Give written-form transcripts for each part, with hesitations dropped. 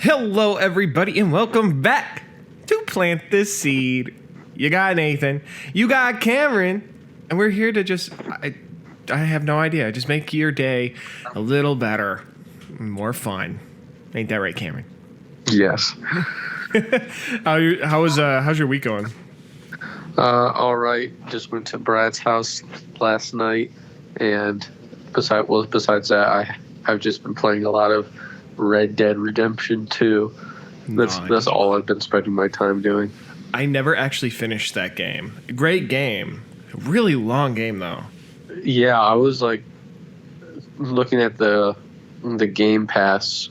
Hello, everybody, and welcome back to Plant This Seed. You got Nathan, you got Cameron, and we're here to I have no idea, just make your day a little better, more fun. Ain't that right, Cameron? Yes. How's your week going? All right. Just went to Brad's house last night, and besides that, I've just been playing a lot of Red Dead Redemption 2. That's all I've been spending my time doing. I never actually finished that game. Great game, really long game though. Yeah, I was like looking at the Game Pass,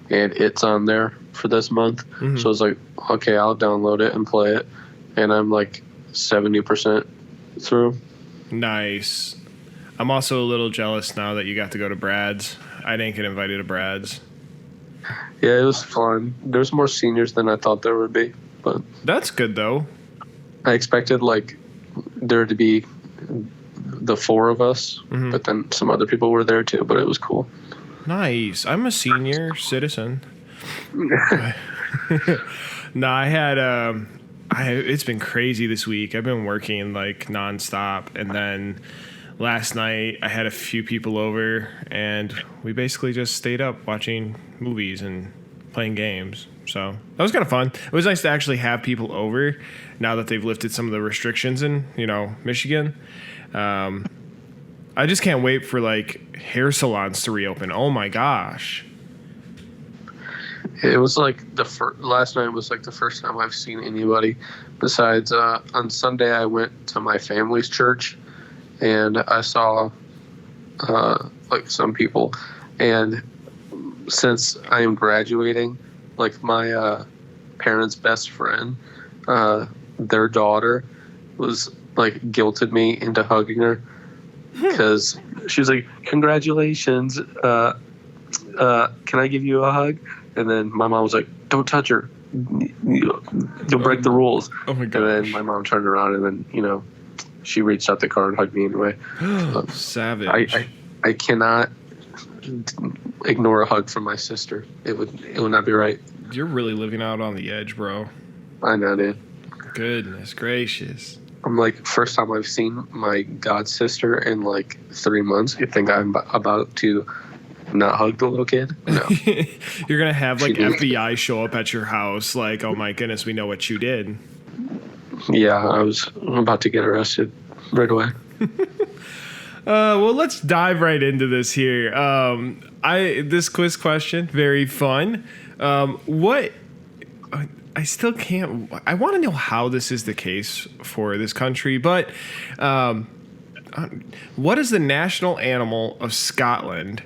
and it's on there for this month. Mm-hmm. So I was like, okay, I'll download it and play it, and I'm like 70% through. Nice. I'm also a little jealous now that you got to go to Brad's. I didn't get invited to Brad's. Yeah, it was fun. There's more seniors than I thought there would be, but that's good though. I expected like there to be the four of us, mm-hmm. but then some other people were there too. But it was cool. Nice. I'm a senior citizen. No, I had it's been crazy this week. I've been working like nonstop, and then last night I had a few people over, and we basically just stayed up watching movies and playing games. So that was kind of fun. It was nice to actually have people over now that they've lifted some of the restrictions in, Michigan. I just can't wait for like hair salons to reopen. Oh my gosh. It was like last night was like the first time I've seen anybody besides on Sunday I went to my family's church, and I saw like some people, and since I am graduating, like my parents' best friend, their daughter was like guilted me into hugging her because she was like, "Congratulations, can I give you a hug?" And then my mom was like, "Don't touch her, you'll break the rules." Oh my gosh. And then my mom turned around, and then she reached out the car and hugged me anyway. Savage. I cannot ignore a hug from my sister. It would not be right. You're really living out on the edge, bro. I know, dude. Goodness gracious. I'm like, first time I've seen my god sister in like 3 months. You think I'm about to not hug the little kid? No. You're gonna have like FBI show up at your house, like, oh my goodness, we know what you did. Yeah, I'm about to get arrested right away. Well, let's dive right into this here. This quiz question, very fun. I still can't. I want to know how this is the case for this country, but what is the national animal of Scotland?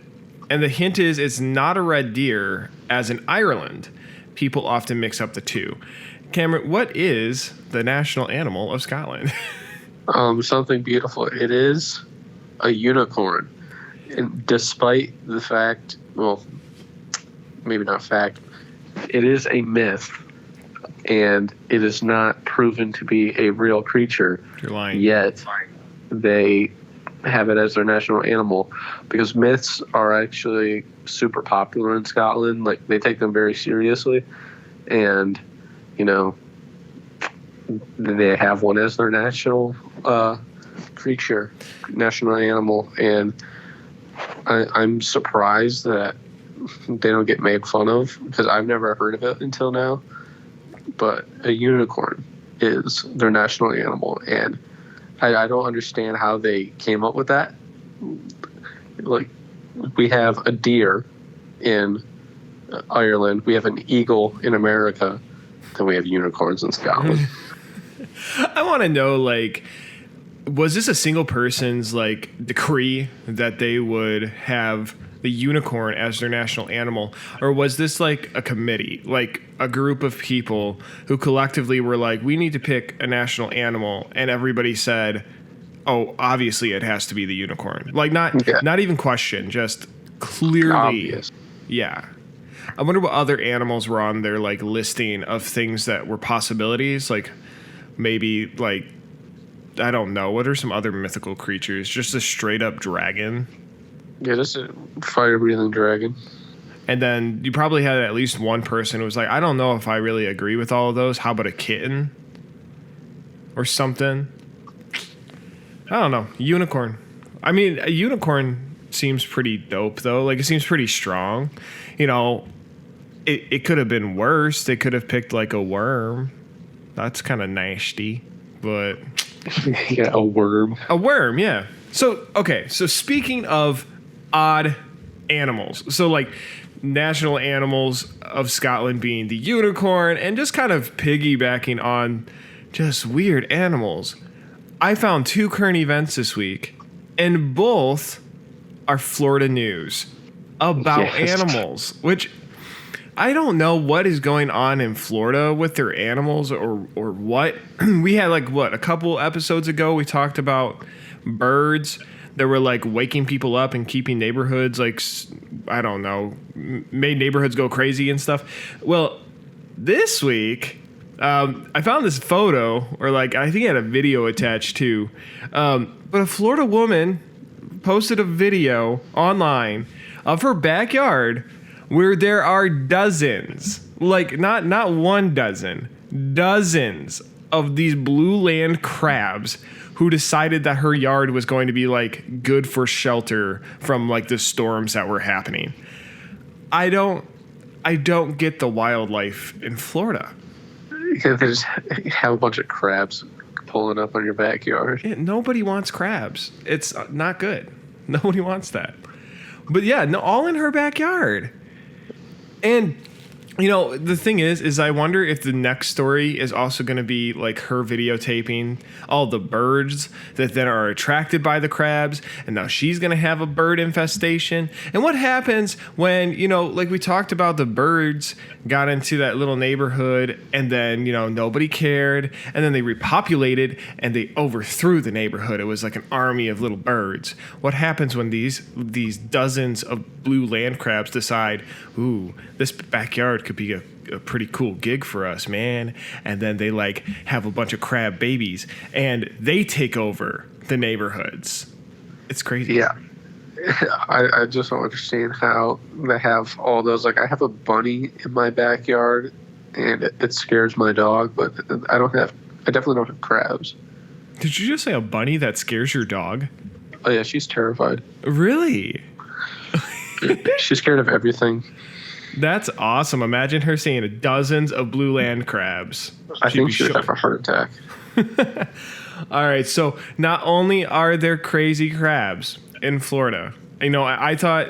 And the hint is it's not a red deer, as in Ireland. People often mix up the two. Cameron, what is the national animal of Scotland? Something beautiful. It is a unicorn. And despite the fact, well, maybe not fact, it is a myth. And it is not proven to be a real creature. You're lying. Yet they have it as their national animal, because myths are actually super popular in Scotland. Like, they take them very seriously, and they have one as their national creature, national animal. And I'm surprised that they don't get made fun of, because I've never heard of it until now. But a unicorn is their national animal, and I don't understand how they came up with that. Like, we have a deer in Ireland, we have an eagle in America, then we have unicorns in Scotland. I want to know, like, was this a single person's like decree that they would have the unicorn as their national animal, or was this like a committee, like a group of people who collectively were like, we need to pick a national animal, and everybody said, oh, obviously it has to be the unicorn, like not even question, just clearly Obvious. Yeah. I wonder what other animals were on their like listing of things that were possibilities, like maybe like, I don't know, what are some other mythical creatures? Just a straight up dragon. Yeah, this is a fire-breathing dragon. And then you probably had at least one person who was like, I don't know if I really agree with all of those. How about a kitten? Or something? I don't know. Unicorn. I mean, a unicorn seems pretty dope, though. Like, it seems pretty strong. You know, it could have been worse. They could have picked, like, a worm. That's kind of nasty. But... yeah, a worm. A worm, yeah. So, okay. So, speaking of odd animals. So, like... national animals of Scotland being the unicorn, and just kind of piggybacking on just weird animals. I found 2 current events this week, and both are Florida news about animals, which I don't know what is going on in Florida with their animals or what. We had a couple episodes ago, we talked about birds that were like waking people up and keeping neighborhoods I don't know, made neighborhoods go crazy and stuff. Well, this week, I found this photo, or I think it had a video attached too. But a Florida woman posted a video online of her backyard where there are dozens, not 1 dozen, dozens of these blue land crabs who decided that her yard was going to be good for shelter from the storms that were happening. I don't get the wildlife in Florida. Yeah, they just have a bunch of crabs pulling up on your backyard. Yeah, nobody wants crabs. It's not good. Nobody wants that. But yeah, no, all in her backyard. And you know, the thing is I wonder if the next story is also going to be her videotaping all the birds that then are attracted by the crabs, and now she's going to have a bird infestation. And what happens when, we talked about, the birds got into that little neighborhood and then, nobody cared, and then they repopulated and they overthrew the neighborhood. It was like an army of little birds. What happens when these dozens of blue land crabs decide, ooh, this backyard could be a pretty cool gig for us, man? And then they have a bunch of crab babies and they take over the neighborhoods. It's crazy. Yeah. I just don't understand how they have all those. I have a bunny in my backyard and it scares my dog, but I definitely don't have crabs. Did you just say a bunny that scares your dog? Oh yeah, she's terrified. Really? She's scared of everything. That's awesome. Imagine her seeing dozens of blue land crabs. I think she would have a heart attack. All right. So not only are there crazy crabs in Florida, I thought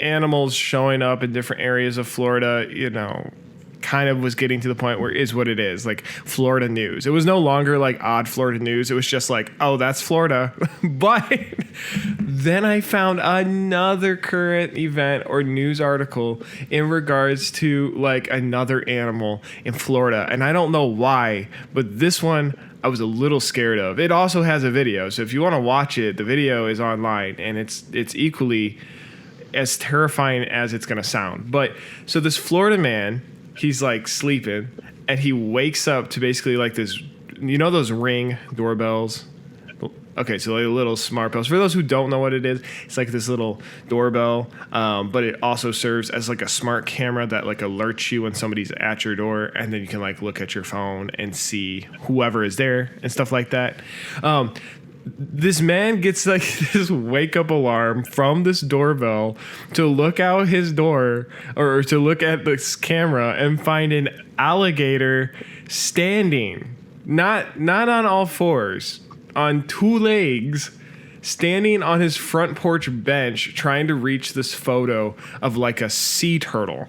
animals showing up in different areas of Florida, kind of was getting to the point where it is what it is, Florida news. It was no longer odd Florida news. It was just oh, that's Florida. But then I found another current event or news article in regards to another animal in Florida. And I don't know why, but this one I was a little scared of. It also has a video. So if you want to watch it, the video is online and it's equally as terrifying as it's going to sound. But so this Florida man, he's sleeping and he wakes up to basically this, those Ring doorbells. Okay, so little smart bells. For those who don't know what it is, it's this little doorbell, but it also serves as a smart camera that alerts you when somebody's at your door, and then you can look at your phone and see whoever is there and stuff like that. This man gets this wake up alarm from this doorbell to look out his door or to look at this camera and find an alligator standing, not on all fours, on 2 legs, standing on his front porch bench trying to reach this photo of a sea turtle.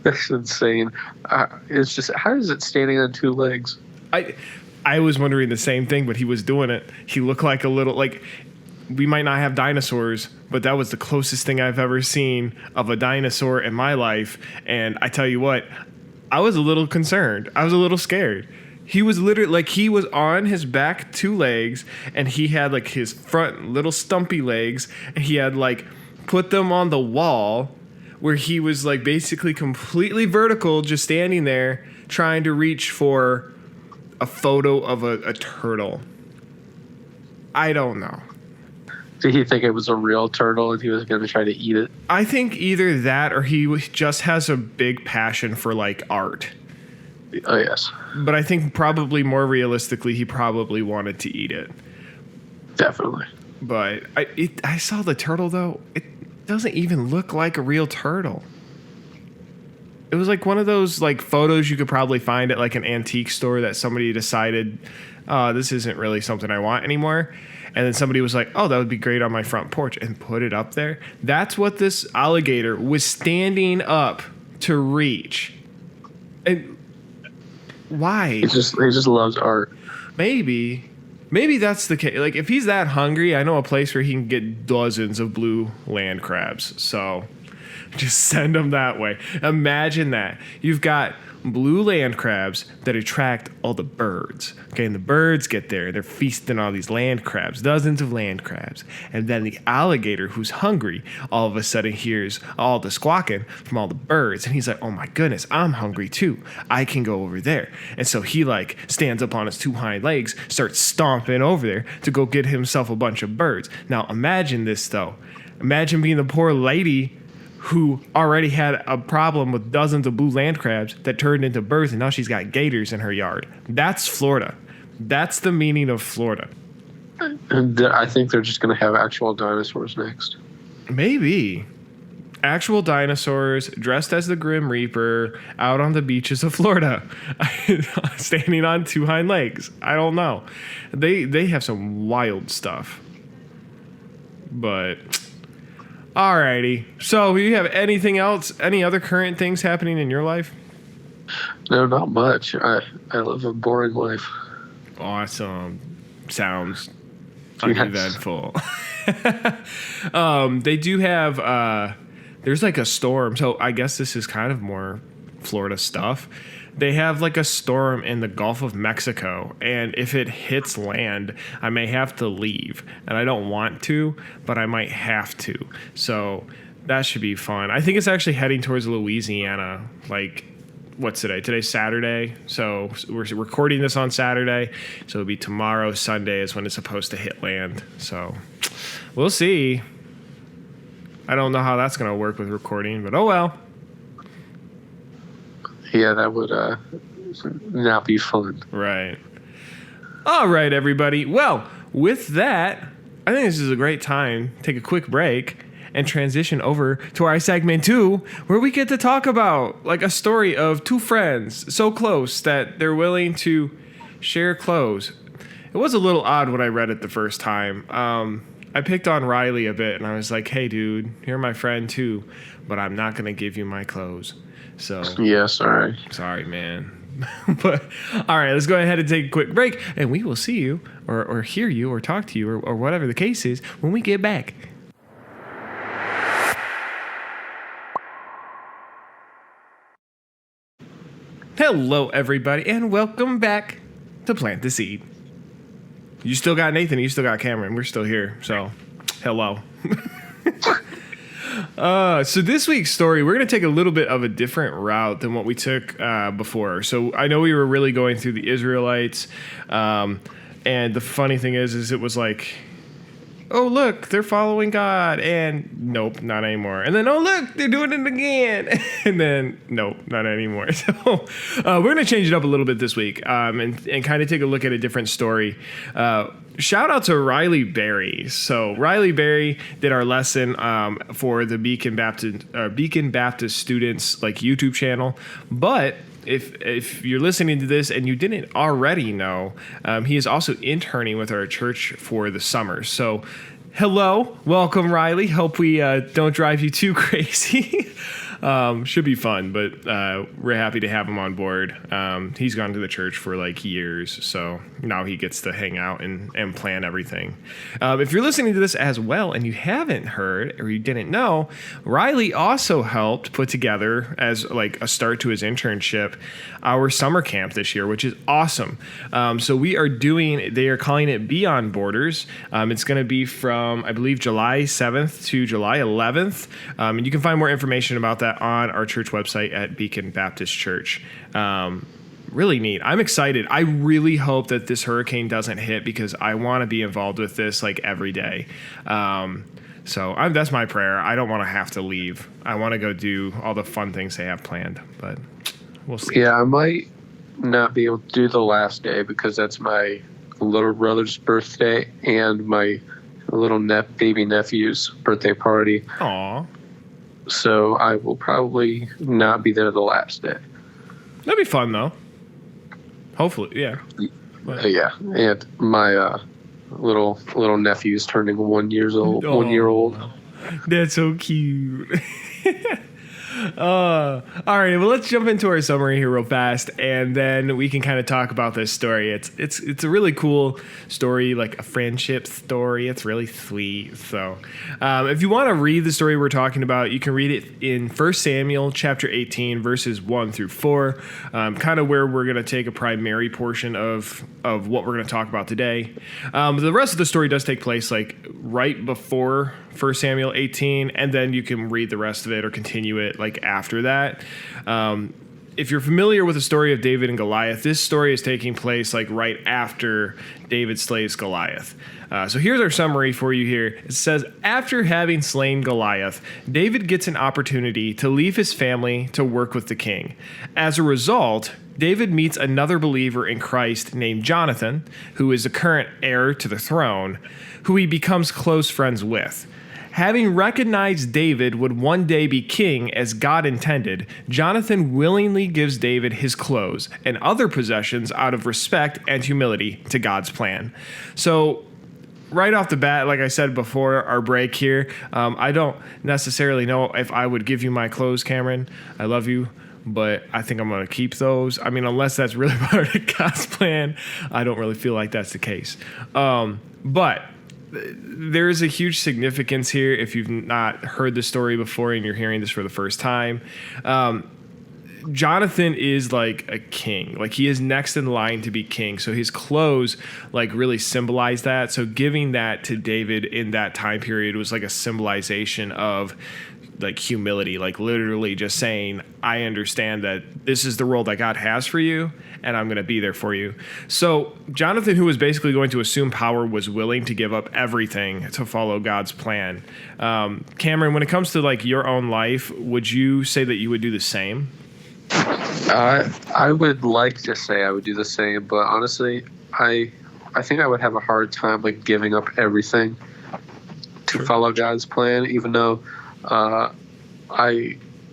That's insane. It's just, how is it standing on 2 legs? I was wondering the same thing, but he was doing it. He looked like a little, we might not have dinosaurs, but that was the closest thing I've ever seen of a dinosaur in my life. And I tell you what, I was a little concerned. I was a little scared. He was literally he was on his back 2 legs, and he had his front little stumpy legs, and he had put them on the wall where he was basically completely vertical, just standing there trying to reach for a photo of a turtle. I don't know. Did he think it was a real turtle and he was going to try to eat it? I think either that or he just has a big passion for like art. Oh, yes. But I think probably more realistically, he probably wanted to eat it. Definitely. But I saw the turtle, though. It doesn't even look like a real turtle. It was like one of those like photos you could probably find at like an antique store that somebody decided, this isn't really something I want anymore. And then somebody was like, oh, that would be great on my front porch, and put it up there. That's what this alligator was standing up to reach. And why? He just loves art. Maybe that's the case. Like, if he's that hungry, I know a place where he can get dozens of blue land crabs. So just send him that way. Imagine that. You've got blue land crabs that attract all the birds. Okay, and the birds get there. They're feasting on these land crabs, dozens of land crabs. And then the alligator, who's hungry, all of a sudden hears all the squawking from all the birds. And he's like, oh my goodness, I'm hungry too. I can go over there. And so he like stands up on his two hind legs, starts stomping over there to go get himself a bunch of birds. Now imagine this though. Imagine being the poor lady who already had a problem with dozens of blue land crabs that turned into birds, and now she's got gators in her yard. That's Florida. That's the meaning of Florida. And I think they're just going to have actual dinosaurs next. Maybe. Actual dinosaurs dressed as the Grim Reaper out on the beaches of Florida, standing on two hind legs. I don't know. They have some wild stuff. But alrighty. So, you have anything else? Any other current things happening in your life? No, not much. I live a boring life. Awesome. Sounds Yes. uneventful. They do have, there's like a storm. So I guess this is kind of more Florida stuff. They have like a storm in the Gulf of Mexico, and if it hits land, I may have to leave. And I don't want to, but I might have to. So that should be fun. I think it's actually heading towards Louisiana. Like, what's today? Today's Saturday. So we're recording this on Saturday. So it'll be tomorrow, Sunday, is when it's supposed to hit land. So we'll see. I don't know how that's going to work with recording, but oh well. Yeah, that would not be fun. Right. All right, everybody. Well, with that, I think this is a great time to take a quick break and transition over to our segment 2, where we get to talk about like a story of two friends so close that they're willing to share clothes. It was a little odd when I read it the first time. I picked on Riley a bit, and I was like, hey, dude, you're my friend too, but I'm not going to give you my clothes. So Yeah, sorry. sorry, man. But all right, let's go ahead and take a quick break, and we will see you or hear you or talk to you or whatever the case is when we get back. Hello, everybody, and welcome back to Plant the Seed. You still got Nathan, you still got Cameron. We're still here, so hello. So this week's story, we're going to take a little bit of a different route than what we took before. So I know we were really going through the Israelites, and the funny thing is it was like, oh, look, they're following God, and nope, not anymore. And then, oh, look, they're doing it again. And then, nope, not anymore. So we're going to change it up a little bit this week and kind of take a look at a different story. Shout out to Riley Berry. So Riley Berry did our lesson for the Beacon Baptist students like YouTube channel. But if you're listening to this and you didn't already know, he is also interning with our church for the summer. So hello, welcome, Riley. Hope we don't drive you too crazy. Should be fun, but we're happy to have him on board. He's gone to the church for like years, so now he gets to hang out and plan everything. If you're listening to this as well and you haven't heard or you didn't know, Riley also helped put together, as like a start to his internship, our summer camp this year, which is awesome. So they are calling it Beyond Borders. It's going to be from, I believe, July 7th to July 11th. And you can find more information about that on our church website at Beacon Baptist Church. really neat. I'm excited. I really hope that this hurricane doesn't hit because I want to be involved with this like every day. That's my prayer. I don't want to have to leave. I want to go do all the fun things they have planned, but we'll see. Yeah, I might not be able to do the last day because that's my little brother's birthday and my little baby nephew's birthday party. Aw. So I will probably not be there the last day. That'd be fun, though. Hopefully, yeah. Yeah, and my little nephew's turning 1 year old. Oh. 1 year old. That's so cute. All right, well, let's jump into our summary here real fast, and then we can kind of talk about this story. It's a really cool story, like a friendship story. It's really sweet. So if you want to read the story we're talking about, you can read it in 1 Samuel chapter 18, verses 1 through 4, kind of where we're going to take a primary portion of what we're going to talk about today. The rest of the story does take place like right before 1 Samuel 18, and then you can read the rest of it or continue it like after that. If you're familiar with the story of David and Goliath, this story is taking place like right after David slays Goliath. So here's our summary for you here. It says, after having slain Goliath, David gets an opportunity to leave his family to work with the king. As a result, David meets another believer in Christ named Jonathan, who is the current heir to the throne, who he becomes close friends with. Having recognized David would one day be king as God intended, Jonathan willingly gives David his clothes and other possessions out of respect and humility to God's plan. So, right off the bat, like I said before our break here, I don't necessarily know if I would give you my clothes, Cameron. I love you, but I think I'm going to keep those. I mean, unless that's really part of God's plan, I don't really feel like that's the case. But there is a huge significance here if you've not heard the story before and you're hearing this for the first time. Jonathan is like a king. Like, he is next in line to be king. So his clothes like really symbolize that. So giving that to David in that time period was like a symbolization of like humility, like literally just saying, I understand that this is the role that God has for you, and I'm going to be there for you. So Jonathan, who was basically going to assume power, was willing to give up everything to follow God's plan. Cameron, when it comes to like your own life, would you say that you would do the same? I would like to say I would do the same, but honestly, I think I would have a hard time like giving up everything to follow God's plan, even though I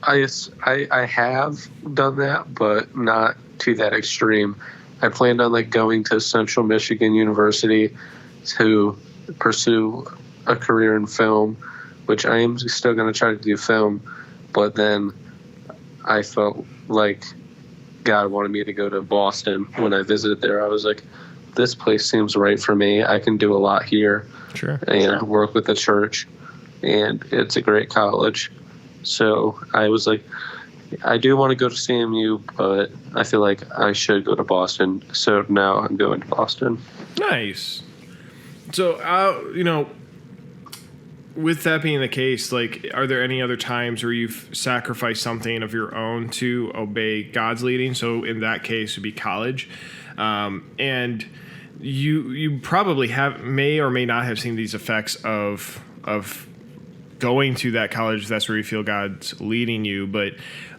have done that, but not to that extreme. I planned on like going to Central Michigan University to pursue a career in film, which I am still going to try to do film, but then I felt like God wanted me to go to Boston. When I visited there, I was like, this place seems right for me. I can do a lot here. Sure. And work with the church, and it's a great college. So I was like, I do want to go to CMU, but I feel like I should go to Boston. So now I'm going to Boston. Nice. So, with that being the case, like, are there any other times where you've sacrificed something of your own to obey God's leading? So in that case, it would be college. And you probably may or may not have seen these effects of going to that college. That's where you feel God's leading you. But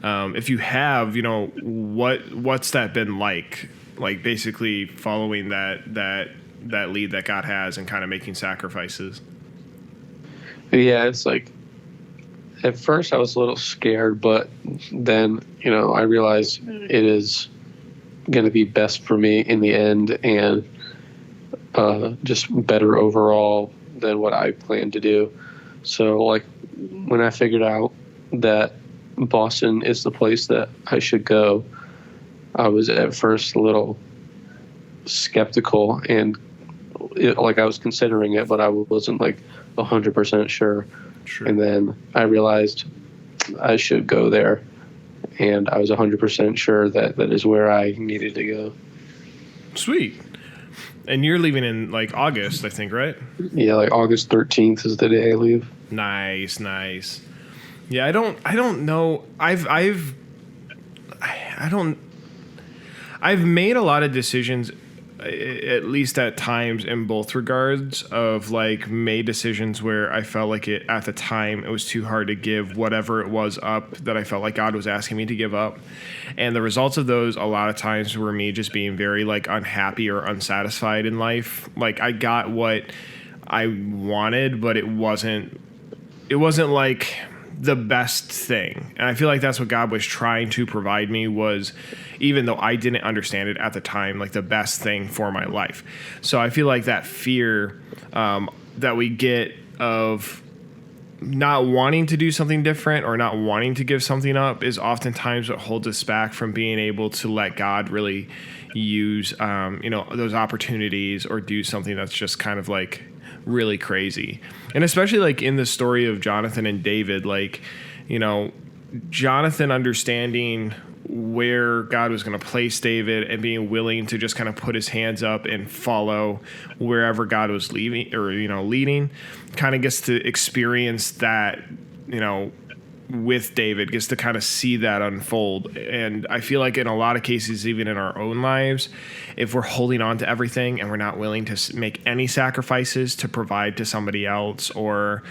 if you have, what's that been like? Like, basically following that lead that God has and kind of making sacrifices. Yeah, it's like, at first I was a little scared, but then, I realized it is going to be best for me in the end, and just better overall than what I planned to do. So, like, when I figured out that Boston is the place that I should go, I was at first a little skeptical, and I was considering it, but I wasn't like 100% sure. Sure. And then I realized I should go there, and I was 100% sure that is where I needed to go. Sweet. And you're leaving in like August, I think, right? Yeah, like August 13th is the day I leave. Nice. Yeah, I don't know. I I've made a lot of decisions, at least at times in both regards, of like made decisions where I felt like it at the time it was too hard to give whatever it was up that I felt like God was asking me to give up. And the results of those a lot of times were me just being very like unhappy or unsatisfied in life. Like I got what I wanted, but it wasn't like the best thing. And I feel like that's what God was trying to provide me, was, even though I didn't understand it at the time, like the best thing for my life. So I feel like that fear that we get of not wanting to do something different or not wanting to give something up is oftentimes what holds us back from being able to let God really use, those opportunities or do something that's just kind of like really crazy. And especially like in the story of Jonathan and David, like, Jonathan understanding where God was going to place David and being willing to just kind of put his hands up and follow wherever God was leading, kind of gets to experience that, with David, gets to kind of see that unfold. And I feel like in a lot of cases, even in our own lives, if we're holding on to everything and we're not willing to make any sacrifices to provide to somebody else or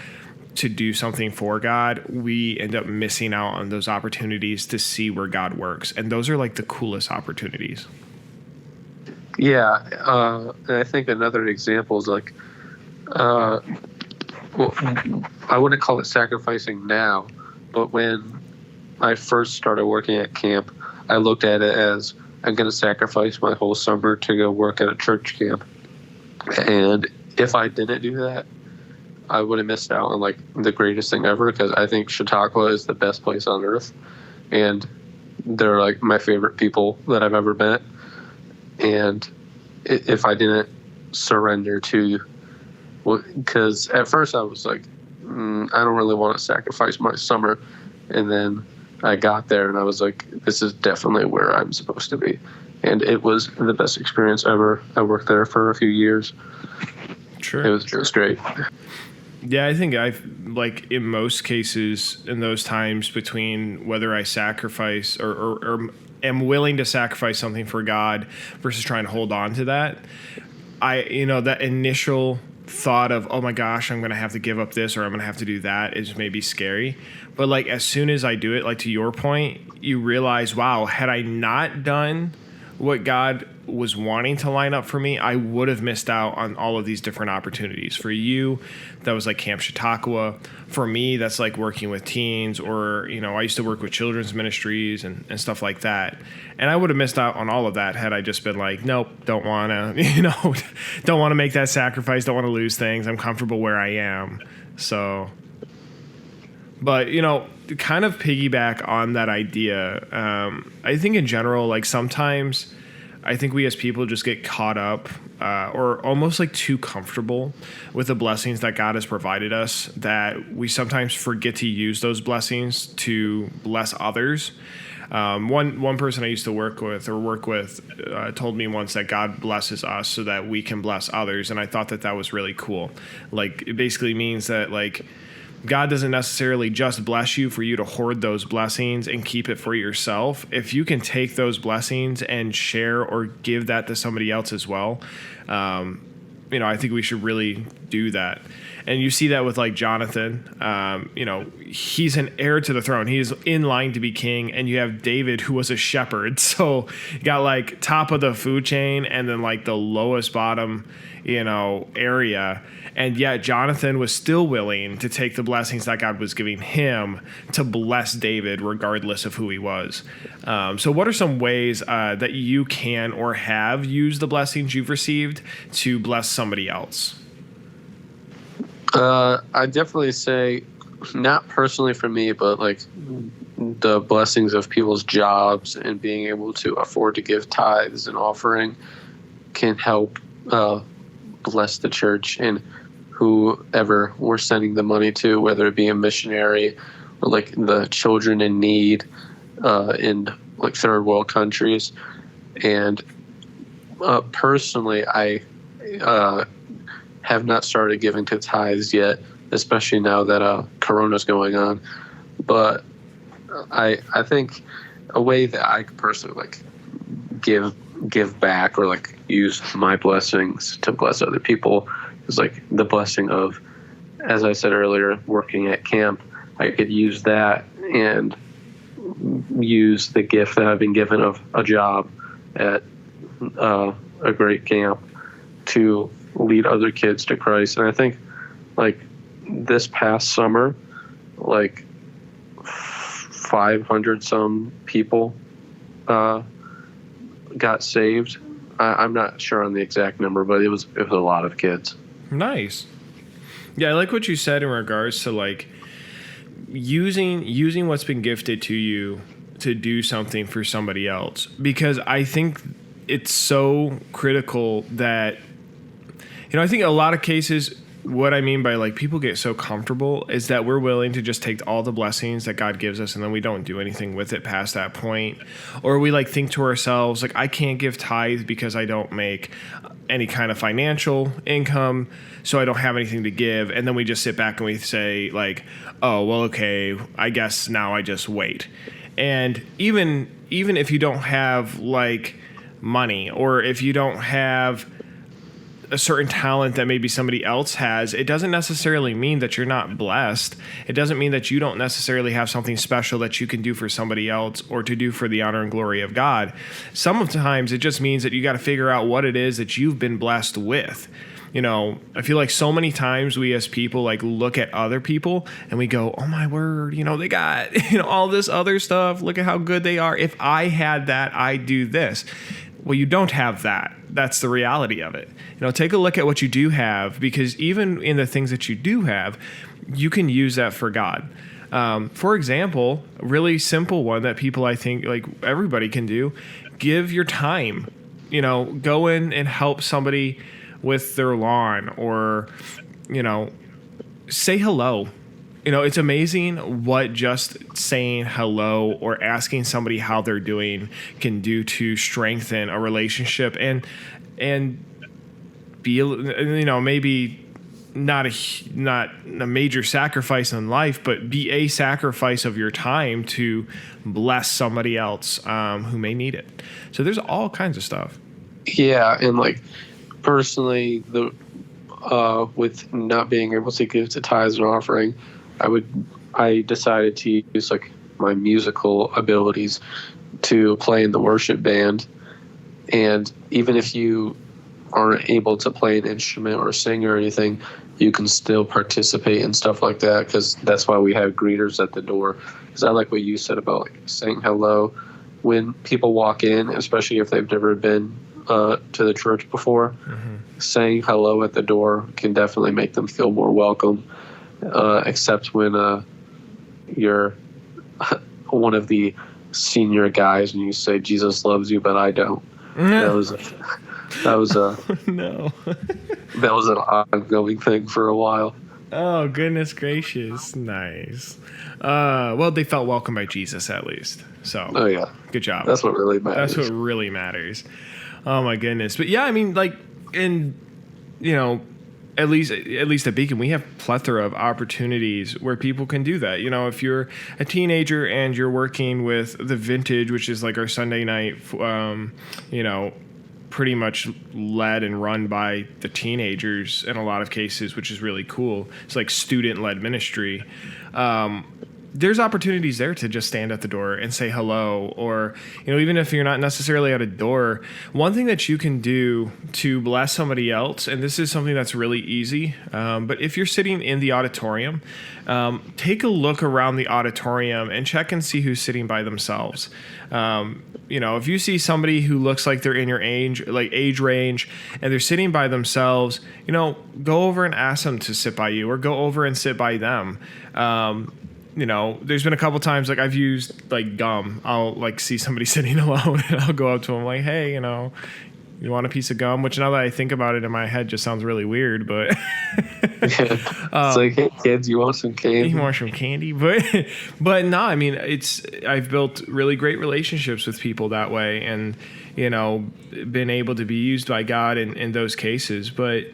to do something for God, we end up missing out on those opportunities to see where God works. And those are like the coolest opportunities. Yeah. And I think another example is like, I wouldn't call it sacrificing now, but when I first started working at camp, I looked at it as I'm going to sacrifice my whole summer to go work at a church camp. And if I didn't do that, I would have missed out on like the greatest thing ever, because I think Chautauqua is the best place on earth. And they're like my favorite people that I've ever met. And if I didn't surrender to, because at first I was like, I don't really want to sacrifice my summer. And then I got there and I was like, this is definitely where I'm supposed to be. And it was the best experience ever. I worked there for a few years. Sure. It was great. Yeah, I think I've, like, in most cases, in those times between whether I sacrifice or am willing to sacrifice something for God versus trying to hold on to that, that initial thought of, oh my gosh, I'm going to have to give up this or I'm going to have to do that is maybe scary. But like, as soon as I do it, like to your point, you realize, wow, had I not done what God was wanting to line up for me, I would have missed out on all of these different opportunities. For you, that was like Camp Chautauqua. For me, that's like working with teens, or, I used to work with children's ministries and stuff like that. And I would have missed out on all of that had I just been like, nope, don't want to, don't want to make that sacrifice, don't want to lose things. I'm comfortable where I am. So, but, to kind of piggyback on that idea, I think in general, like sometimes I think we as people just get caught up or almost like too comfortable with the blessings that God has provided us, that we sometimes forget to use those blessings to bless others. One person I used to work with told me once that God blesses us so that we can bless others. And I thought that was really cool. Like, it basically means that, like, God doesn't necessarily just bless you for you to hoard those blessings and keep it for yourself. If you can take those blessings and share or give that to somebody else as well, I think we should really do that. And you see that with like Jonathan, he's an heir to the throne. He's in line to be king. And you have David, who was a shepherd. So you got like top of the food chain and then like the lowest bottom, area. And yet Jonathan was still willing to take the blessings that God was giving him to bless David, regardless of who he was. So what are some ways that you can or have used the blessings you've received to bless somebody else? I definitely say, not personally for me, but like the blessings of people's jobs and being able to afford to give tithes and offering can help bless the church and whoever we're sending the money to, whether it be a missionary or like the children in need in like third world countries. And personally, I have not started giving to tithes yet, especially now that Corona's going on. But I think a way that I could personally like give give back or like use my blessings to bless other people is like the blessing of, as I said earlier, working at camp. I could use that and use the gift that I've been given of a job at a great camp to lead other kids to Christ. And I think like this past summer, like 500 some people got saved. I'm not sure on the exact number, but it was a lot of kids. Nice. Yeah, I like what you said in regards to like using what's been gifted to you to do something for somebody else, because I think it's so critical that, you know, I think a lot of cases, what I mean by like people get so comfortable is that we're willing to just take all the blessings that God gives us and then we don't do anything with it past that point. Or we like think to ourselves, like, I can't give tithe because I don't make any kind of financial income, so I don't have anything to give. And then we just sit back and we say like, oh, well, okay, I guess now I just wait. And even if you don't have like money, or if you don't have a certain talent that maybe somebody else has, it doesn't necessarily mean that you're not blessed. It doesn't mean that you don't necessarily have something special that you can do for somebody else or to do for the honor and glory of God. Sometimes it just means that you got to figure out what it is that you've been blessed with. You know, I feel like so many times we as people like look at other people and we go, oh my word, you know, they got, you know, all this other stuff. Look at how good they are. If I had that, I'd do this. Well, you don't have that. That's the reality of it. You know, take a look at what you do have, because even in the things that you do have, you can use that for God. For example, a really simple one that people, I think, like everybody can do, give your time. You know, go in and help somebody with their lawn, or, you know, say hello. You know, it's amazing what just saying hello or asking somebody how they're doing can do to strengthen a relationship and be, you know, maybe not a major sacrifice in life, but be a sacrifice of your time to bless somebody else who may need it. So there's all kinds of stuff. Yeah, and like personally, with not being able to give to tithes and offering, I decided to use like my musical abilities to play in the worship band. And even if you aren't able to play an instrument or sing or anything, you can still participate in stuff like that, because that's why we have greeters at the door. Because I like what you said about like saying hello when people walk in, especially if they've never been to the church before. Mm-hmm. Saying hello at the door can definitely make them feel more welcome. Except when you're one of the senior guys and you say Jesus loves you, but I don't. That was no. That was an ongoing thing for a while. Oh, goodness gracious. Nice. Well, they felt welcome by Jesus at least. So, oh yeah, good job. That's what really matters. That's what really matters. Oh my goodness. But yeah, I mean, like, in, you know, at least at Beacon, we have plethora of opportunities where people can do that. You know, if you're a teenager and you're working with the Vintage, which is like our Sunday night, you know, pretty much led and run by the teenagers in a lot of cases, which is really cool. It's like student-led ministry. There's opportunities there to just stand at the door and say hello, or, you know, even if you're not necessarily at a door, one thing that you can do to bless somebody else, and this is something that's really easy, but if you're sitting in the auditorium, take a look around the auditorium and check and see who's sitting by themselves. You know, if you see somebody who looks like they're in your age range and they're sitting by themselves, you know, go over and ask them to sit by you, or go over and sit by them. You know, there's been a couple times like I've used like gum. I'll like see somebody sitting alone and I'll go up to them like, hey, you know, you want a piece of gum? Which now that I think about it in my head just sounds really weird, but it's like, hey kids, you want some candy? You want some candy? But no, I mean, I've built really great relationships with people that way, and, you know, been able to be used by God in those cases. But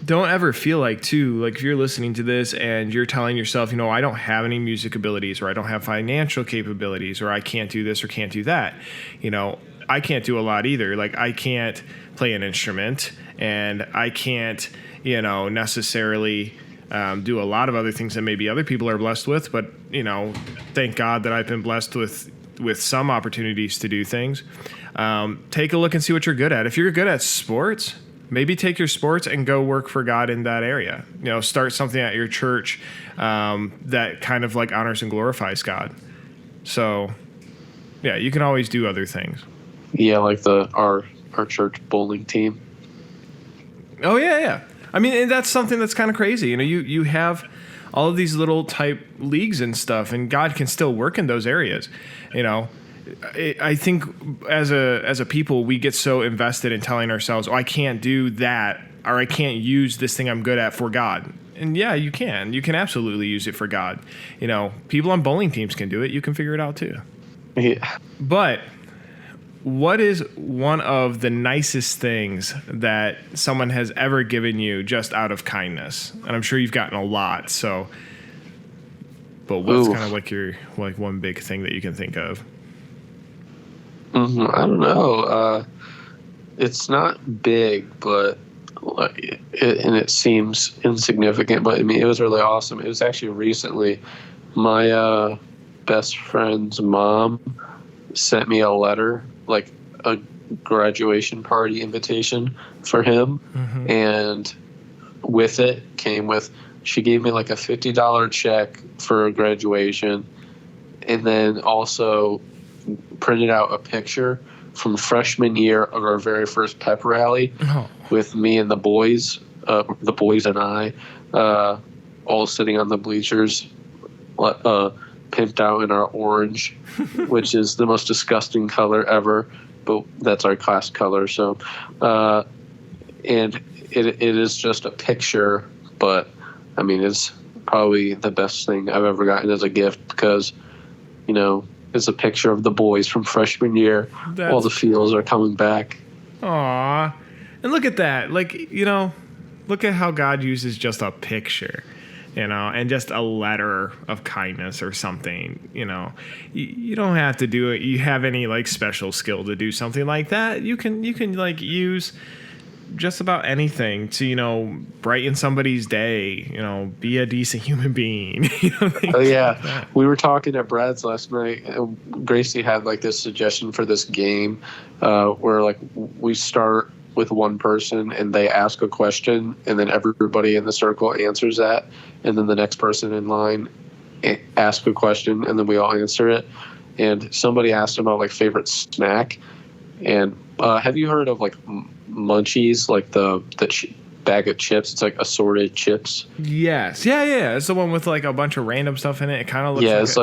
don't ever feel like, too, like if you're listening to this and you're telling yourself, you know, I don't have any music abilities, or I don't have financial capabilities, or I can't do this or can't do that, you know, I can't do a lot either. Like, I can't play an instrument, and I can't, necessarily do a lot of other things that maybe other people are blessed with. But, thank God that I've been blessed with some opportunities to do things. Take a look and see what you're good at. If you're good at sports, maybe take your sports and go work for God in that area. Start something at your church that kind of like honors and glorifies God. So, yeah, you can always do other things. Yeah, like our church bowling team. Oh, yeah. I mean, and that's something that's kind of crazy. You have all of these little type leagues and stuff, and God can still work in those areas. I think as a people, we get so invested in telling ourselves, "Oh, I can't do that," or "I can't use this thing I'm good at for God." And yeah, you can. You can absolutely use it for God. People on bowling teams can do it. You can figure it out too. Yeah. But what is one of the nicest things that someone has ever given you just out of kindness? And I'm sure you've gotten a lot. So, but what's kind of like your one big thing that you can think of? I don't know. It's not big, but and it seems insignificant. But I mean, it was really awesome. It was actually recently. My best friend's mom sent me a letter, like a graduation party invitation for him, and with it she gave me like a $50 check for graduation, and then also printed out a picture from freshman year of our very first pep rally with me and the boys and I, all sitting on the bleachers, pimped out in our orange, which is the most disgusting color ever, but that's our class color. So, and it is just a picture, but I mean, it's probably the best thing I've ever gotten as a gift because, it's a picture of the boys from freshman year. All the feels are coming back. Aw. And look at that. Like, look at how God uses just a picture, and just a letter of kindness or something. You don't have to do it. You have any like special skill to do something like that. You can like use just about anything to, brighten somebody's day, be a decent human being. Oh, yeah. We were talking at Brad's last night, and Gracie had like this suggestion for this game where like we start with one person and they ask a question, and then everybody in the circle answers that, and then the next person in line asks a question, and then we all answer it. And somebody asked about like favorite snack, and have you heard of like Munchies, like the bag of chips? It's like assorted chips. Yes. Yeah. It's the one with like a bunch of random stuff in it. It kind of looks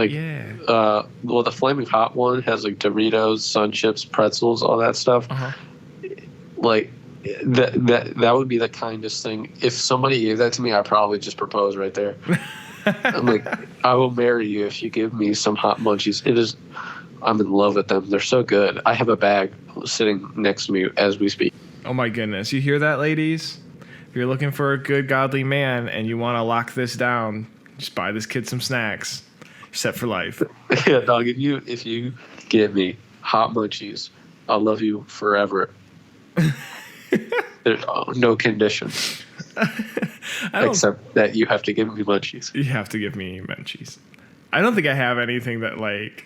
well, the Flaming Hot one has like Doritos, Sun Chips, pretzels, all that stuff. Like that would be the kindest thing. If somebody gave that to me, I'd probably just propose right there. I'm like, I will marry you if you give me some hot Munchies. I'm in love with them. They're so good. I have a bag sitting next to me as we speak. Oh my goodness. You hear that, ladies? If you're looking for a good godly man and you want to lock this down, just buy this kid some snacks. You're set for life. Yeah, dog, if you give me hot Munchies, I'll love you forever. There's no conditions. Except that you have to give me Munchies. You have to give me Munchies. I don't think I have anything that like...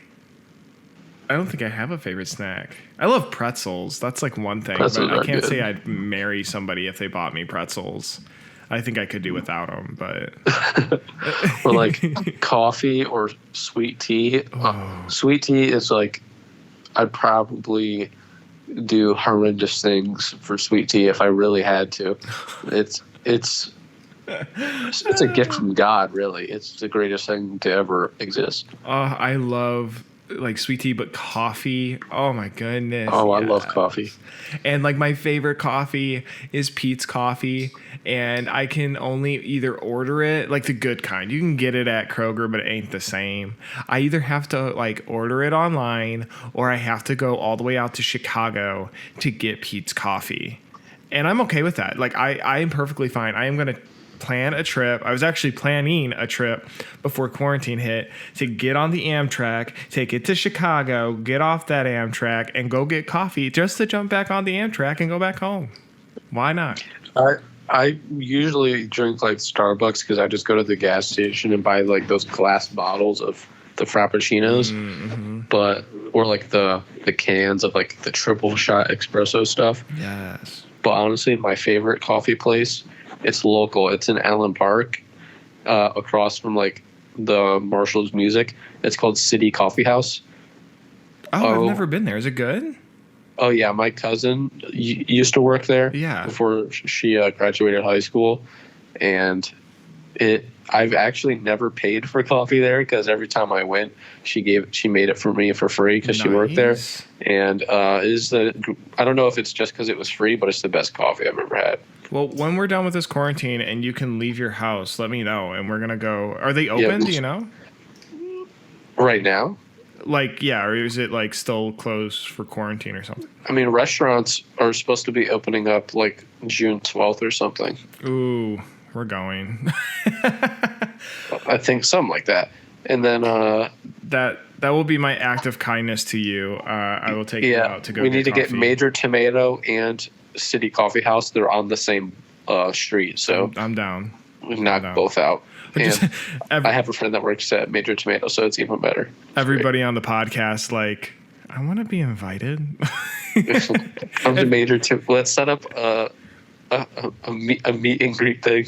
I don't think I have a favorite snack. I love pretzels. That's like one thing. Pretzels but I can't say I'd marry somebody if they bought me pretzels. I think I could do without them, but... Or like coffee or sweet tea. Oh. Sweet tea is like... I'd probably do horrendous things for sweet tea if I really had to. It's a gift from God, really. It's the greatest thing to ever exist. I love like sweet tea, but coffee. Oh my goodness. Oh, yes. I love coffee. And like my favorite coffee is Peet's Coffee, and I can only either order it, like the good kind. You can get it at Kroger, but it ain't the same. I either have to like order it online, or I have to go all the way out to Chicago to get Peet's Coffee. And I'm okay with that. Like I am perfectly fine. I am going to plan a trip. I was actually planning a trip before quarantine hit to get on the Amtrak, take it to Chicago, get off that Amtrak, and go get coffee just to jump back on the Amtrak and go back home. Why not? I usually drink like Starbucks because I just go to the gas station and buy like those glass bottles of the Frappuccinos, but or like the cans of like the triple shot espresso stuff. Yes. But honestly, my favorite coffee place, it's local. It's in Allen Park, across from like the Marshall's Music. It's called City Coffee House. Oh, I've never been there. Is it good? Oh yeah, my cousin used to work there. Yeah. Before she graduated high school, and I've actually never paid for coffee there because every time I went, she made it for me for free because she worked there. And I don't know if it's just because it was free, but it's the best coffee I've ever had. Well, when we're done with this quarantine and you can leave your house, let me know, and we're gonna go. Are they open? Do you know? Right now? Like, yeah, or is it like still closed for quarantine or something? I mean, restaurants are supposed to be opening up like June 12th or something. Ooh, we're going. I think something like that. And then that will be my act of kindness to you. I will take you out to go. We need to coffee. get Major Tomato and City Coffee House. They're on the same street, so I'm down. We knock both out. And I have a friend that works at Major Tomato, so it's even better. Everybody on the podcast, like, I want to be invited. I'm the Major Tomato. Let's set up a meet and greet thing.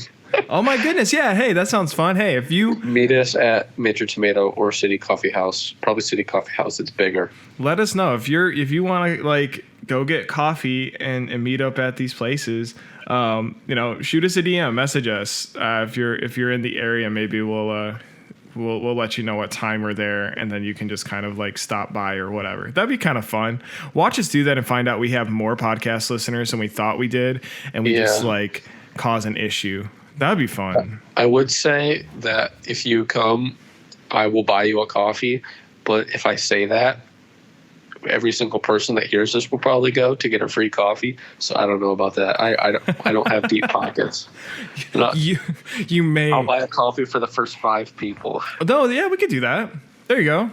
Oh my goodness! Yeah, hey, that sounds fun. Hey, if you meet us at Major Tomato or City Coffee House, probably City Coffee House. It's bigger. Let us know if you want to like go get coffee and meet up at these places. Shoot us a DM, message us if you're in the area. Maybe we'll let you know what time we're there, and then you can just kind of like stop by or whatever. That'd be kind of fun. Watch us do that and find out we have more podcast listeners than we thought we did, and we just like cause an issue. That'd be fun. I would say that if you come, I will buy you a coffee. But if I say that, every single person that hears this will probably go to get a free coffee. So I don't know about that. I don't have deep pockets. You may. I'll buy a coffee for the first 5 people. No, yeah, we could do that. There you go.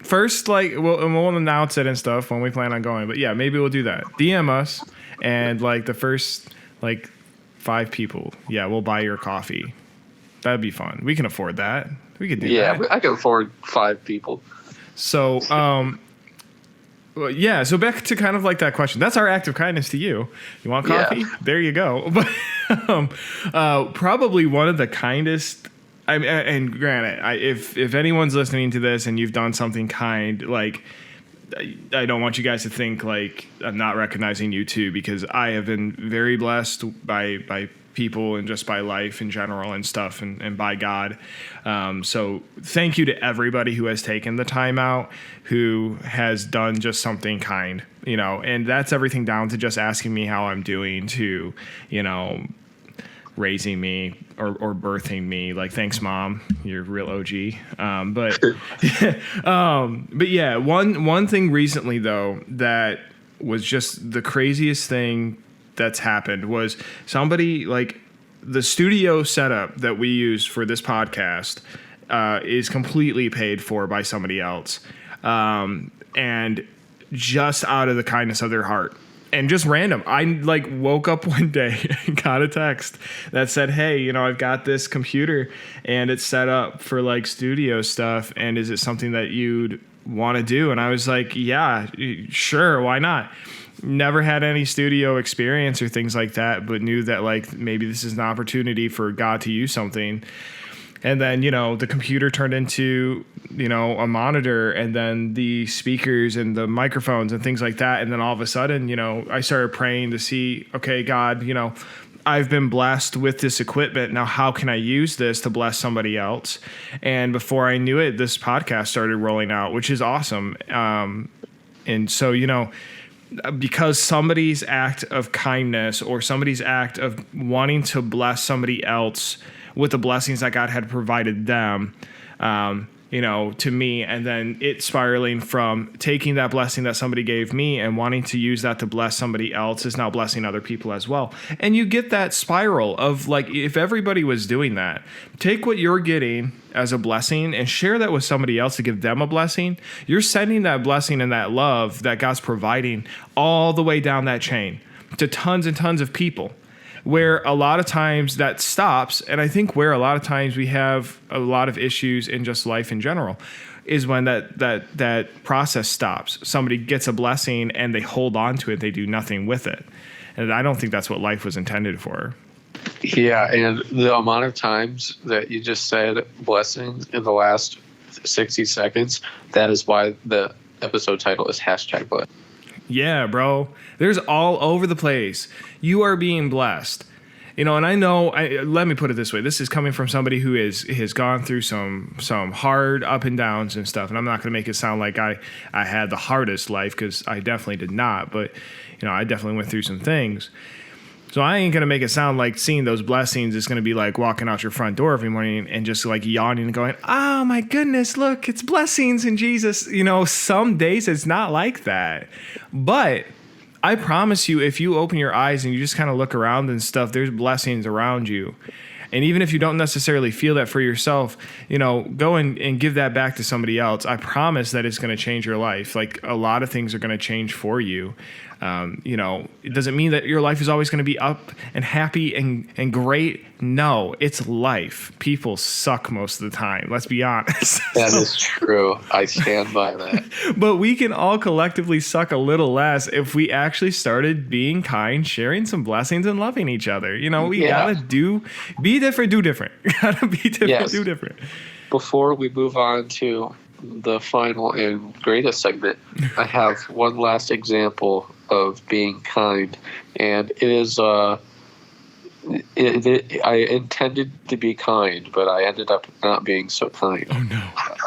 First, like we'll announce it and stuff when we plan on going. But yeah, maybe we'll do that. DM us and like the first like 5 people. Yeah, we'll buy your coffee. That'd be fun. We can afford that. We could do that. Yeah, I can afford 5 people. So, well, yeah, so back to kind of like that question. That's our act of kindness to you. You want coffee? Yeah. There you go. But probably one of the kindest. And granted, if anyone's listening to this and you've done something kind, like I don't want you guys to think like I'm not recognizing you too, because I have been very blessed by people and just by life in general and stuff and by God. So thank you to everybody who has taken the time out, who has done just something kind, and that's everything down to just asking me how I'm doing, to, raising me or birthing me. Like, thanks, Mom. You're a real OG. But yeah, one thing recently though, that was just the craziest thing that's happened was somebody, like, the studio setup that we use for this podcast is completely paid for by somebody else. And just out of the kindness of their heart. And just random. I like woke up one day and got a text that said, hey, I've got this computer and it's set up for like studio stuff. And is it something that you'd want to do? And I was like, yeah, sure. Why not? Never had any studio experience or things like that, but knew that like maybe this is an opportunity for God to use something. And then, the computer turned into, a monitor, and then the speakers and the microphones and things like that. And then all of a sudden, I started praying to see, okay, God, I've been blessed with this equipment. Now, how can I use this to bless somebody else? And before I knew it, this podcast started rolling out, which is awesome. And so, because somebody's act of kindness or somebody's act of wanting to bless somebody else with the blessings that God had provided them, to me, and then it spiraling from taking that blessing that somebody gave me and wanting to use that to bless somebody else is now blessing other people as well. And you get that spiral of like, if everybody was doing that, take what you're getting as a blessing and share that with somebody else to give them a blessing. You're sending that blessing and that love that God's providing all the way down that chain to tons and tons of people. Where a lot of times that stops, and I think where a lot of times we have a lot of issues in just life in general, is when that process stops. Somebody gets a blessing and they hold on to it, they do nothing with it. And I don't think that's what life was intended for. Yeah, and the amount of times that you just said blessings in the last 60 seconds, that is why the episode title is #blessed. Yeah, bro. There's all over the place. You are being blessed. And I know, let me put it this way. This is coming from somebody who has gone through some hard up and downs and stuff. And I'm not going to make it sound like I had the hardest life, because I definitely did not. But, I definitely went through some things. So I ain't going to make it sound like seeing those blessings is going to be like walking out your front door every morning and just like yawning and going, oh my goodness, look, it's blessings in Jesus. Some days it's not like that. But I promise you, if you open your eyes and you just kind of look around and stuff, there's blessings around you. And even if you don't necessarily feel that for yourself, go and give that back to somebody else. I promise that it's going to change your life. Like, a lot of things are going to change for you. It doesn't mean that your life is always going to be up and happy and great. No, it's life. People suck most of the time. Let's be honest. That is true. I stand by that. But we can all collectively suck a little less if we actually started being kind, sharing some blessings, and loving each other. We gotta be different, do different. Gotta be different, do different. Before we move on to the final and greatest segment, I have one last example of being kind, and it is I intended to be kind, but I ended up not being so kind. Oh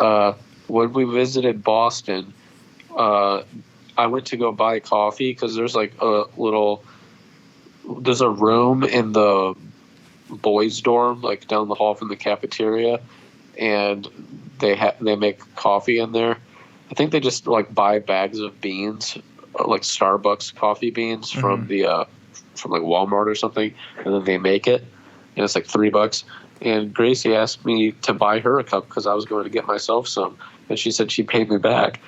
no. When we visited Boston, I went to go buy coffee because there's like there's a room in the boys' dorm, like down the hall from the cafeteria, and they make coffee in there. I think they just like buy bags of beans, like Starbucks coffee beans from from like Walmart or something, and then they make it, and it's like $3. And Gracie asked me to buy her a cup because I was going to get myself some, and she said she paid me back.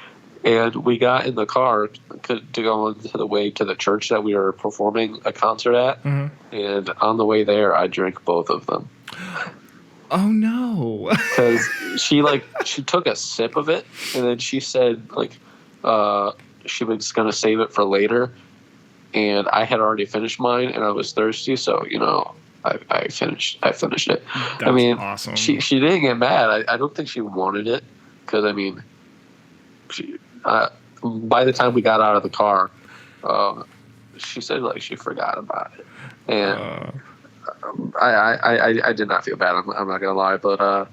And we got in the car to go on the way to the church that we were performing a concert at, and on the way there, I drank both of them. Oh no! Because she took a sip of it, and then she said she was gonna save it for later, and I had already finished mine, and I was thirsty, so I finished it. That's awesome. She didn't get mad. I don't think she wanted it, because by the time we got out of the car, she said she forgot about it, and I did not feel bad. I'm not gonna lie, but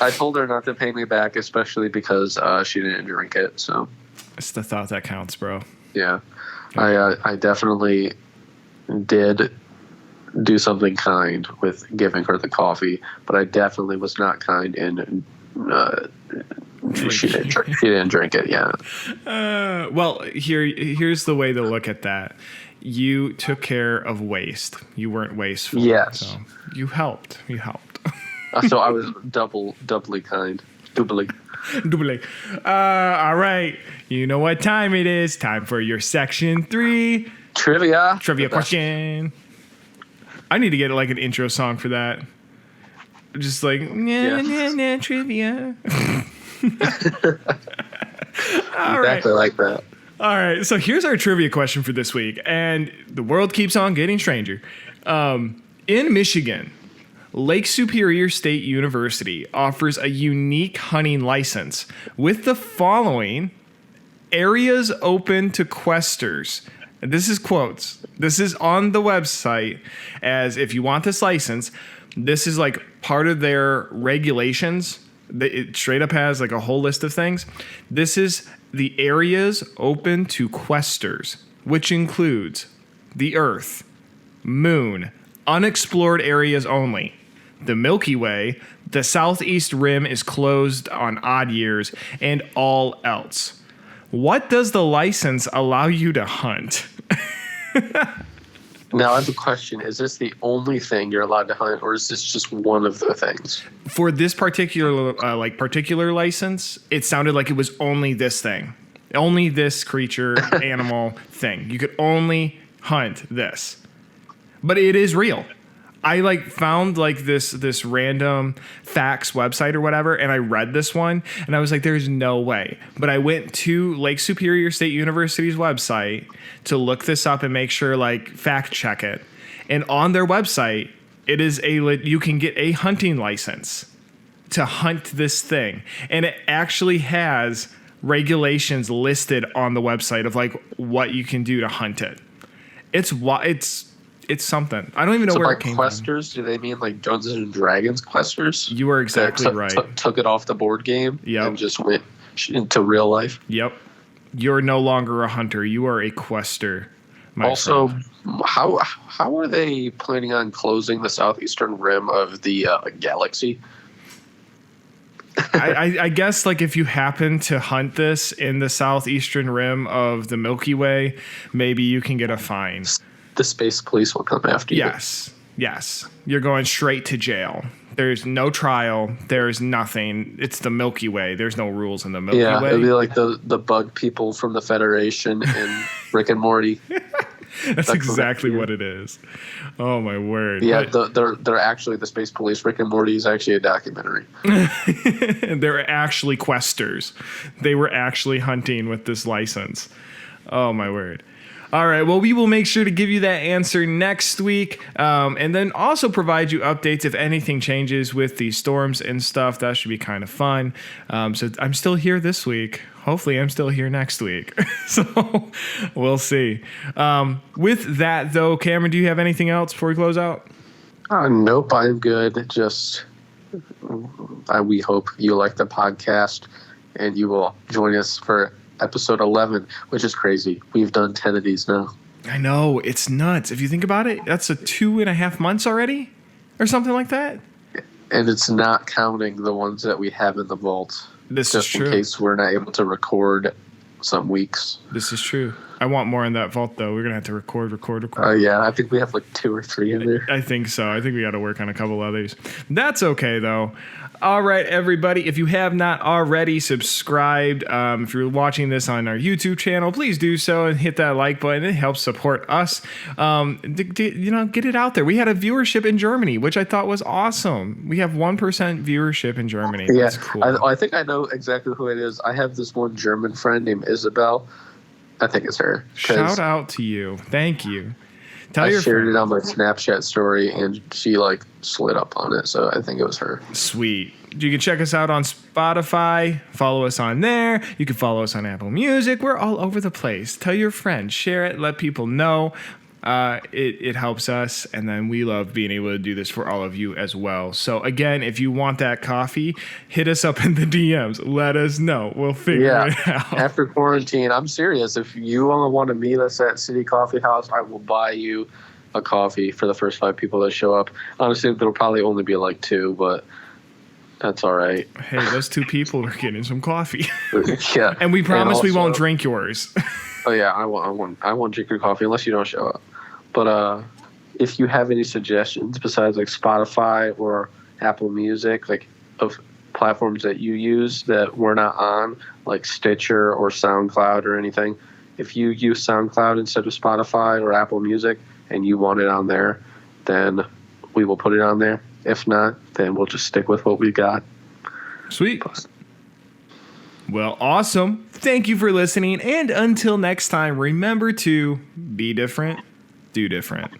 I told her not to pay me back, especially because she didn't drink it. So it's the thought that counts, bro. Yeah, I definitely did do something kind with giving her the coffee, but I definitely was not kind in she didn't drink it. Yeah. Well, here's the way to look at that. You took care of waste. You weren't wasteful. Yes. So you helped. So I was doubly kind. Doubly. All right. You know what time it is. Time for your section 3. Trivia question. I need to get like an intro song for that. Just like, trivia. All right. Exactly like that. All right, so here's our trivia question for this week, and the world keeps on getting stranger. In Michigan, Lake Superior State University offers a unique hunting license with the following areas open to questers. And this is quotes. This is on the website as if you want this license, this is like part of their regulations. It straight up has like a whole list of things. This is the areas open to questers, which includes the Earth, Moon, unexplored areas only, the Milky Way, The southeast rim is closed on odd years and all else. What does the license allow you to hunt? Now I have a question. Is this the only thing you're allowed to hunt, or is this just one of the things? For this particular particular license, it sounded like it was only this thing. Only this creature, animal thing. You could only hunt this. But it is real. I found this random facts website or whatever, and I read this one, and I was like, there's no way. But I went to Lake Superior State University's website to look this up and make sure, fact check it. And on their website, it is you can get a hunting license to hunt this thing. And it actually has regulations listed on the website of what you can do to hunt it. It's something. I don't even know where it came questers, from. Do they mean like Dungeons and Dragons questers? You are exactly right. Took it off the board game and just went into real life. Yep. You're no longer a hunter. You are a quester. Also, how are they planning on closing the southeastern rim of the galaxy? I guess if you happen to hunt this in the southeastern rim of the Milky Way, maybe you can get a fine. The space police will come after you. Yes. You're going straight to jail. There's no trial. There's nothing. It's the Milky Way. There's no rules in the Milky Way. Yeah, it'll be like the bug people from the Federation in Rick and Morty. That's exactly what it is. Oh, my word. Yeah, they're actually the space police. Rick and Morty is actually a documentary. They're actually questers. They were actually hunting with this license. Oh, my word. All right, well, we will make sure to give you that answer next week, and then also provide you updates if anything changes with the storms and stuff. That should be kind of fun. So I'm still here this week. Hopefully I'm still here next week. So we'll see. With that, though, Cameron, do you have anything else before we close out? Nope, I'm good. Just we hope you like the podcast, and you will join us for episode 11, which is crazy. We've done 10 of these now. I know. It's nuts. If you think about it, that's 2.5 months already or something like that. And it's not counting the ones that we have in the vault. This is true. Just in case we're not able to record some weeks. This is true. I want more in that vault, though. We're going to have to record. Yeah, I think we have 2 or 3 in there. I think so. I think we got to work on a couple others. That's okay, though. All right, everybody. If you have not already subscribed, if you're watching this on our YouTube channel, please do so and hit that like button. It helps support us. Get it out there. We had a viewership in Germany, which I thought was awesome. We have 1% viewership in Germany. Yeah, that's cool. I think I know exactly who it is. I have this one German friend named Isabel. I think it's her. Shout out to you. Thank you. I shared it on my Snapchat story, and she slid up on it, so I think it was her. Sweet. You can check us out on Spotify. Follow us on there. You can follow us on Apple Music. We're all over the place. Tell your friends. Share it. Let people know. It helps us, and then we love being able to do this for all of you as well. So again, if you want that coffee, hit us up in the DMs. Let us know. We'll figure it out. After quarantine, I'm serious. If you want to meet us at City Coffee House, I will buy you a coffee for the first 5 people that show up. Honestly, there'll probably only be 2, but that's all right. Hey, those 2 people are getting some coffee. Yeah, and we promise we won't drink yours. Oh yeah, I won't drink your coffee unless you don't show up. But if you have any suggestions besides Spotify or Apple Music, of platforms that you use that we're not on, like Stitcher or SoundCloud or anything, if you use SoundCloud instead of Spotify or Apple Music and you want it on there, then we will put it on there. If not, then we'll just stick with what we got. Sweet. Well, awesome. Thank you for listening. And until next time, remember to be different, do different.